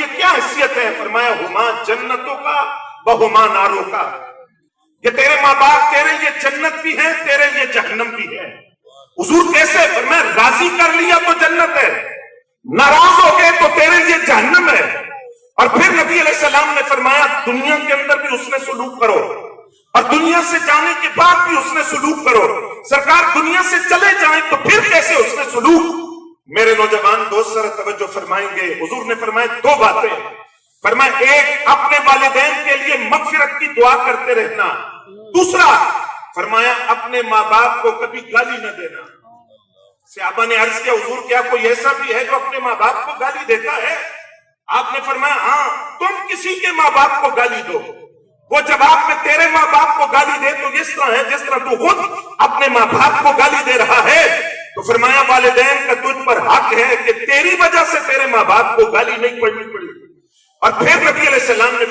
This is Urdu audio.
یہ کیا حیثیت ہے؟ فرمایا ہما جنتوں کا بہما ناروں کا، یہ تیرے ماں باپ تیرے لیے جنت بھی ہے، تیرے لیے جہنم بھی ہے۔ حضور کیسے؟ فرمایا راضی کر لیا تو جنت ہے، ناراض ہو گئے تو تیرے لیے جہنم ہے۔ اور پھر نبی علیہ السلام نے فرمایا دنیا کے اندر بھی اس نے سلوک کرو اور دنیا سے جانے کے بعد بھی اس نے سلوک کرو۔ سرکار دنیا سے چلے جائیں تو پھر کیسے اس نے سلوک؟ میرے نوجوان دوست ذرا توجہ فرمائیں گے، حضور نے فرمایا دو باتیں، فرمایا ایک اپنے والدین کے لیے مغفرت کی دعا کرتے رہنا، دوسرا فرمایا اپنے ماں باپ کو کبھی گالی نہ دینا۔ صحابہ نے عرض کیا حضور کیا کوئی ایسا بھی ہے جو اپنے ماں باپ کو گالی دیتا ہے؟ آپ نے فرمایا ہاں، تم کسی کے ماں باپ کو گالی دو، وہ جواب میں تیرے ماں باپ کو گالی دے تو اس طرح ہے جس طرح تو خود اپنے ماں باپ کو گالی دے رہا ہے۔ تو فرمایا والدین کا تجھ پر حق ہے کہ تیری وجہ سے تیرے ماں باپ کو گالی نہیں پڑنی پڑی۔ اور پھر نبی علیہ السلام نے